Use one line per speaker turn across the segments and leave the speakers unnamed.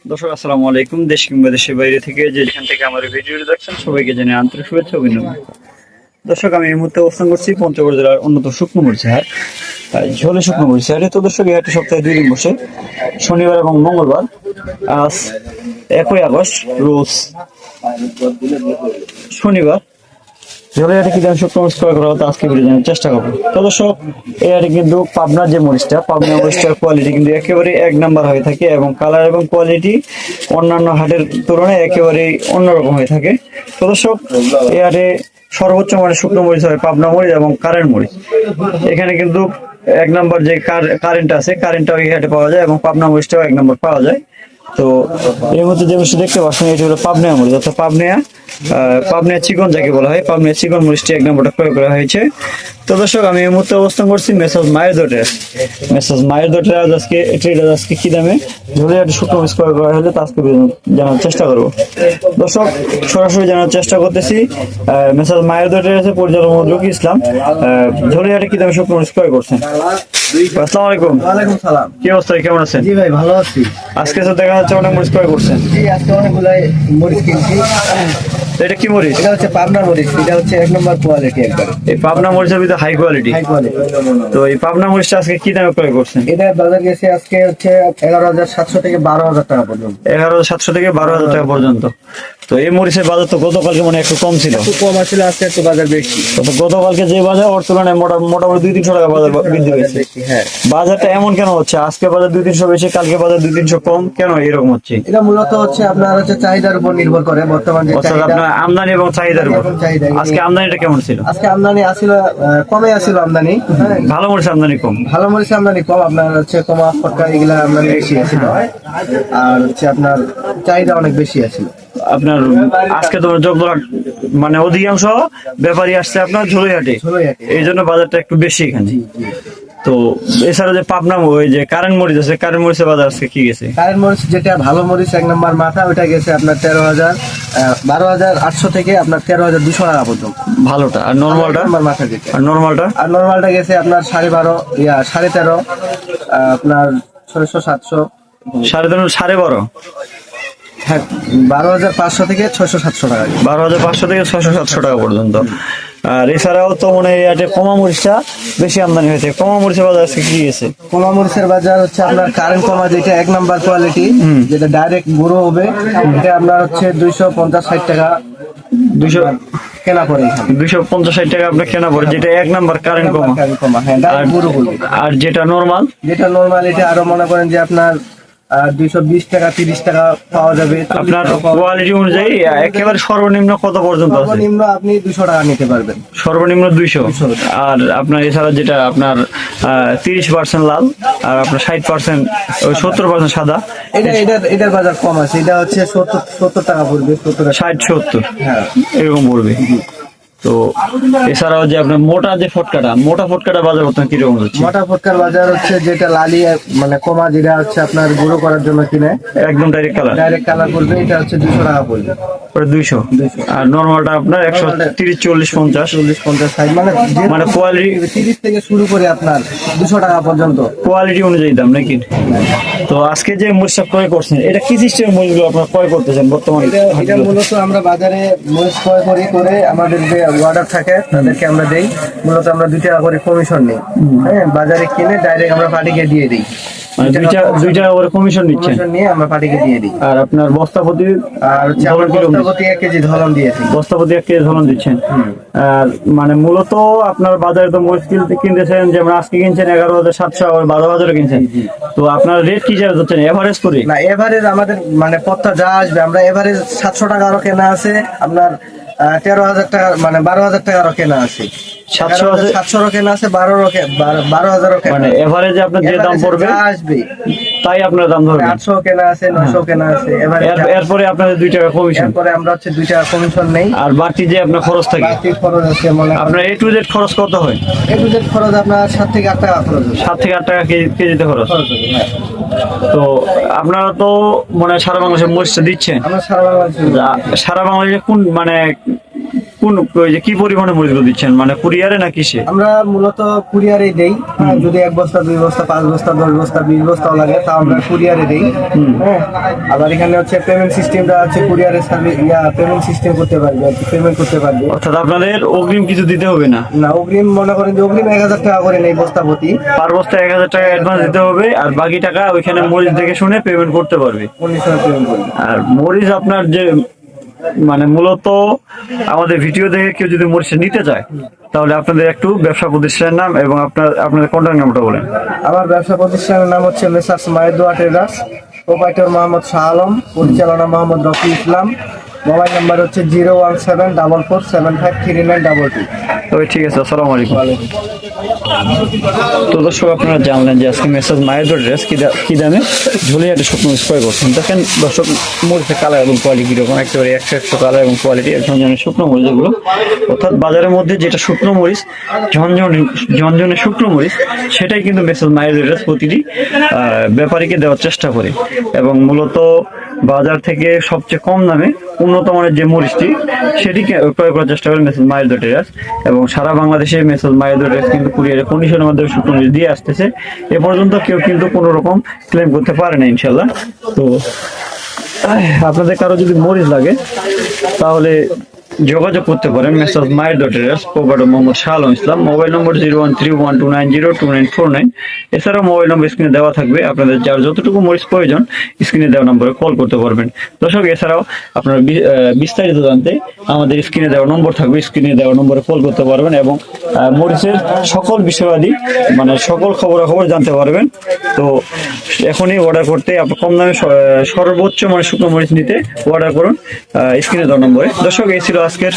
দর্শক আসসালামু আলাইকুম। দেশ কিংবা দেশের বাইরে থেকে যেখান থেকে আমার এই ভিডিওটি দেখছেন সবাইকে জানাই আন্তরিক শুভেচ্ছা ও অভিনন্দন। দর্শক আমি এই মুহূর্তে অবস্থান করছি পঞ্চগড় জেলার অন্যতম শুকনো মরিচ হাট, ঝোলে শুকনো মরিচ হাটে। তো দর্শক এই হাটে সপ্তাহে 2 দিন বসে, শনিবার এবং মঙ্গলবার। আজ 1 আগস্ট রোজ শনিবার। ঝোলে হাটে কি দাম শুকনো মরিচ ক্রয় করা হতো আজকে ভিডিও জানার চেষ্টা করবো। তো দর্শক এই হাটে কিন্তু পাবনার যে মরিচটা, পাবনা মরিচটার কোয়ালিটি কিন্তু একেবারে 1 নাম্বার হয়ে থাকে এবং কালার এবং কোয়ালিটি অন্যান্য হাটের তুলনায় একেবারে অন্যরকম হয়ে থাকে। তো দর্শক এই হাটে সর্বোচ্চ মানে শুকনো মরিচ হয় পাবনা মরিচ এবং কারেন্ট মরিচ। এখানে কিন্তু 1 নাম্বার যে কারেন্ট আছে, কারেন্টটাও এই হাটে পাওয়া যায় এবং পাবনা মরিচটাও 1 নাম্বার পাওয়া যায়। তো এর মধ্যে যে মরিচটা দেখতে পাচ্ছেন এটি হলো পাবনা মরিচ, অর্থাৎ পাবনা চিকন যাকে বলা হয়, পাবনা চিকন মরিচটি 1 নম্বরটা ক্রয় করা হয়েছে। তো দর্শক আমি এই মুহূর্তে অবস্থান করছি মেসাজ মায়ের দোটে আজকে কি দামে ঝোলে হাটে শুকনো মরিচ ক্রয় করা হলে তা আজকে জানার চেষ্টা করবো। দর্শক সরাসরি জানার চেষ্টা করতেছি মেসাজ মায়ের দোটে আছে পরিচালক মজরুল ইসলাম। ঝোলে হাটে কি দামে শুকনো মরিচ ক্রয় করছেন? আসসালামু আলাইকুম।
ওয়ালাইকুম সালাম।
কি অবস্থা, কেমন আছেন?
জি ভাই, ভালো আছি।
আজকে তো দেখা যাচ্ছে অনেক মরিচ ক্রয় করছেন।
জি, আজকে অনেকগুলাই মরিচ কিনছি।
এটা কি মরিচ?
এটা হচ্ছে পাবনা মরিচ, এটা হচ্ছে 1 নম্বর কোয়ালিটি একবারে।
এই পাবনা মরিচের ভিতরে হাই কোয়ালিটি। তো এই পাবনা মরিচটা আজকে কি দামে ক্রয় করছেন?
এটা বাজার গেছে আজকে হচ্ছে 11,700 থেকে 12,000 টাকা পর্যন্ত।
11,700 থেকে 12,000 টাকা পর্যন্ত। তো এই মরিচের বাজার তো গতকালকে মানে একটু কম ছিল।
একটু কম আসলে, আজকে একটু বাজার বেশি।
তো গতকালকে যে বাজার ওর তুলনায় মোটামুটি 200-300 টাকা বাজার বৃদ্ধি হয়েছে।
হ্যাঁ,
বাজারটা এমন কেন হচ্ছে? আজকে বাজার 200-300 বেশি, কালকে বাজার 200-300 কম, কেন এরকম হচ্ছে?
এটা মূলত হচ্ছে আপনার হচ্ছে চাহিদার উপর নির্ভর করে। বর্তমান যে
অর্থাৎ
চাহিদা,
আপনার আমদানি এবং চাহিদার উপর।
চাহিদা।
আজকে আমদানিটা কেমন ছিল?
আজকে আমদানি আসলে কমে আসছিল আমদানি। হ্যাঁ,
ভালো মরিচ আমদানি কম।
ভালো মরিচ আমদানি কম, আপনার হচ্ছে কমা ফটকা এগুলা আমদানি বেশি আছিল। আর হচ্ছে আপনার চাহিদা অনেক বেশি আছিল।
আপনার আজকে তো মানে অধিকাংশ ব্যাপারী আসছে আপনার ঝোলাইহাটে, এই জন্য বাজারটা একটু বেশি এখানে। তো এছাড়া যে পাবনা ওই যে কারেন্ট মরিচ আছে, কারেন্ট মরিচের বাজার আজকে কি গেছে?
কারেন্ট মরিচ যেটা ভালো মরিচ 1 নম্বর মাথা, ওইটা গেছে আপনার 12,800 থেকে আপনার 13,200 টাকা পর্যন্ত
ভালোটা। আর নরমালটা?
মাথা যেটা,
আর নরমালটা?
আর নরমালটা গেছে আপনার 12.5 13.5 আপনার 600-700।
13.5 12.5?
হ্যাঁ, 12,500 থেকে 600-700 টাকা।
12,500 থেকে 600-700 টাকা পর্যন্ত। আর এছাড়াও তো মনে হয় এটা কমা মরিচটা বেশি আমদানি হয়েছে। কমা মরিচের বাজার আজকে কি গেছে?
কমা মরিচের বাজার হচ্ছে আপনার কারেন্ট কমা যেটা 1 নাম্বার কোয়ালিটি, যেটা ডাইরেক্ট গুঁড়ো হবে, এটা আপনার হচ্ছে 250-60 টাকা
200
কেনা পড়ে।
250-60 টাকা আপনার কেনা পড়ে, যেটা 1 নাম্বার কারেন্ট কমা।
হ্যাঁ, ডাইরেক্ট গুঁড়ো হবে।
আর যেটা নরমাল?
যেটা নরমাল এটা আরো মনে করেন যে আপনার 220 টাকা 30 টাকা পাওয়া যাবে।
আপনার কোয়ালিটি অনুযায়ী একেবারে সর্বনিম্ন কত পর্যন্ত আছে?
সর্বনিম্ন আপনি 200 টাকা নিতে পারবেন।
সর্বনিম্ন 200। আর আপনার এছাড়া যেটা আপনার 30% লাল আর আপনার 60% 70% সাদা,
এটার বাজার কম আছে। এটা হচ্ছে 70 টাকা পড়বে,
60-70
হ্যাঁ
এরকম পড়বে। তো এছাড়াও যে আপনার মোটা ফটকাটা বাজার বর্তমান কিরকম হচ্ছে?
মোটা ফটকার বাজার হচ্ছে যেটা লালি মানে কমা, যেটা হচ্ছে আপনার গুঁড়ো করার জন্য কিনে
একদম ডাইরেক্ট কালার
পড়বে, এটা হচ্ছে 200 টাকা পড়বে।
200। আর নরমালটা আপনার 130, 40, 50,
40-50 সাইজ,
মানে কোয়ালিটি
30 থেকে শুরু করে আপনার 200 টাকা পর্যন্ত
কোয়ালিটি অনুযায়ী দাম নাকি? তো আজকে যে মরিচটা ক্রয় করছেন এটা কি সিস্টেমের মরিচগুলো আপনার ক্রয় করতেছেন বর্তমানে?
এটা মূলত আমরা বাজারে মরিচ ক্রয় করে আমাদের যে অর্ডার থাকে তাদেরকে আমরা দেই। মূলত আমরা 2 টাকা করে কমিশন নিই। হ্যাঁ, বাজারে কিনে ডাইরেক্ট আমরা পার্টিকে দিয়ে দিই।
মানে 2 টাকা করে কমিশন নিচ্ছেন?
নিয়ে আমরা পার্টিকে দিয়ে দিই।
আর আপনার বস্তাপতি?
আর হচ্ছে আমরা বস্তাপতি 1 কেজি ধলন দিয়েছি।
বস্তাপতি 1 কেজি ধলন দিচ্ছেন। আর মানে মূলত আপনার বাজারে তো মরিচ কিনতেছেন, যেমন আজকে কিনছেন 11,700, আবার 12,000 কিনছেন। তো আপনার রেট কি হিসাবে ধরছেন, এভারেজ করে?
না, এভারেজ আমাদের মানে পত্তা যা আসবে, আমরা এভারেজ 700 টাকা আরো কেনা আছে, আপনার 13,000 টাকা মানে 12,000 টাকা আরো কেনা আছে, 700 কেনা আছে, 12,000
মানে এভারেজে আপনার যে দাম পড়বে
আসবে
তাই আপনার দাম ধরবে।
800 কেনা আছে, 900 কেনা আছে।
এরপরে আপনাদের 2 টাকা কমিশন।
এরপরে আমরা হচ্ছে 2 টাকা কমিশন নেই।
আর বাকি যে আপনার খরচ থাকে,
বাকি খরচ আছে
আপনার A to Z খরচ কত হয়?
A to Z খরচ আপনার 7 থেকে 8 টাকা খরচ হবে।
7 থেকে 8 টাকা কেজিতে খরচ।
হ্যাঁ।
তো আপনারা তো মানে সারা বাংলাদেশে মরিচটা দিচ্ছেন।
আমরা সারা বাংলাদেশে
সারা বাংলাদেশে কোন মানে কোন ওই যে কি পরিমাণে মরিচগুলো দিচ্ছেন, মানে কুরিয়ারে না কিসে?
আমরা মূলত কুরিয়ারে দেই। যদি 1 বস্তা 2 বস্তা 5 বস্তা 10 বস্তা 20 বস্তাও লাগে তাও আমরা কুরিয়ারে দেই। হ্যাঁ, আবার এখানে হচ্ছে পেমেন্ট সিস্টেমটা আছে, কুরিয়ারের সার্ভিস পেমেন্ট সিস্টেম করতে পারবে, পেমেন্ট করতে পারবে।
অর্থাৎ আপনাদের অগ্রিম কিছু দিতে হবে না?
না, অগ্রিম মনে করেন যে অগ্রিম 1000 টাকা করে নেই বস্তা প্রতি।
পার বস্তা 1000 টাকা অ্যাডভান্স দিতে হবে, আর বাকি টাকা ওইখানে মরিচ দেখে শুনে পেমেন্ট করতে পারবে।
1900 পেমেন্ট করবে।
আর মরিচ আপনার যে মানে মূলত আমাদের ভিডিও দেখে কেউ যদি মরিচ নিতে চায় তাহলে আপনাদের একটু ব্যবসা প্রতিষ্ঠানের নাম এবং আপনাদের কন্ট্যাক্ট নাম্বারটা বলেন।
আমার ব্যবসা প্রতিষ্ঠানের নাম হচ্ছে messrs Mayedoa traders, proprietor Mohammad Shah Alam, পরিচালনা মোহাম্মদ রফি ইসলাম। মোবাইল নাম্বার হচ্ছে 01744753922।
তবে ঠিক আছে, আসসালামু আলাইকুম। তো দর্শক, আপনারা জানলেন যে আজকে মেসাজ মায়েদোয়া ড্রেস কি দামে ঝুলিয়াটে শুকনো মরিচ ক্রয় করছেন। দেখেন দর্শক, মরিচের কালার এবং কোয়ালিটি কিরকম, একেবারে 100 কালার এবং কোয়ালিটি ঝনঝনে শুকনো মরিচ এগুলো। অর্থাৎ বাজারের মধ্যে যেটা শুকনো মরিচ ঝনঝনে শুকনো মরিচ, সেটাই কিন্তু মেসাজ মায়েদোয়া ড্রেস প্রতিটি ব্যাপারীকে দেওয়ার চেষ্টা করে। এবং মূলত বাজার থেকে সবচেয়ে কম দামে উন্নত মানের যে মরিচটি সেটি ক্রয় করার চেষ্টা করে মেসাজ মায়েদোয়া ট্রেডার্স। এবং সারা বাংলাদেশে মেসাজ মায়েদোয়া ট্রেডার্স কিন্তু কুরিয়ারের কন্ডিশনের মাধ্যমে শুকনো মরিচ দিয়ে আসতেছে। এ পর্যন্ত কেউ কিন্তু কোনো রকম ক্লেম করতে পারে না ইনশাল্লাহ। তো আপনাদের কারো যদি মরিচ লাগে তাহলে যোগাযোগ করতে পারেন messrs Mayedoa traders, proprietor Mohammad Shah Alam Islam. Mobile number 0131290294। এছাড়াও মোবাইল নম্বর স্ক্রিনে দেওয়া থাকবে, আপনাদের যার যতটুকু মরিচ প্রয়োজন স্ক্রিনে দেওয়া নম্বরে কল করতে পারবেন। দর্শক, এছাড়াও আপনারা বিস্তারিত জানতে আমাদের স্ক্রিনে দেওয়া নম্বর থাকবে, স্ক্রিনে দেওয়া নম্বরে কল করতে পারবেন এবং মরিচের সকল বিষয়াদি মানে সকল খবরাখবর জানতে পারবেন। তো এখনই অর্ডার করতে কম দামে সর্বোচ্চ মানে শুকনো মরিচ নিতে অর্ডার করুন স্ক্রিনে দেওয়া নম্বরে। দর্শক, এই ছিল আজকের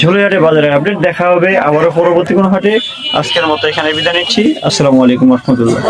ঝুলিয়াটে বাজারের আপডেট। দেখা হবে আবারও পরবর্তী কোনো হাটে। আজকের মতো এখানে বিদায় নিচ্ছি। আসসালামু আলাইকুম রহমতুল্লাহ।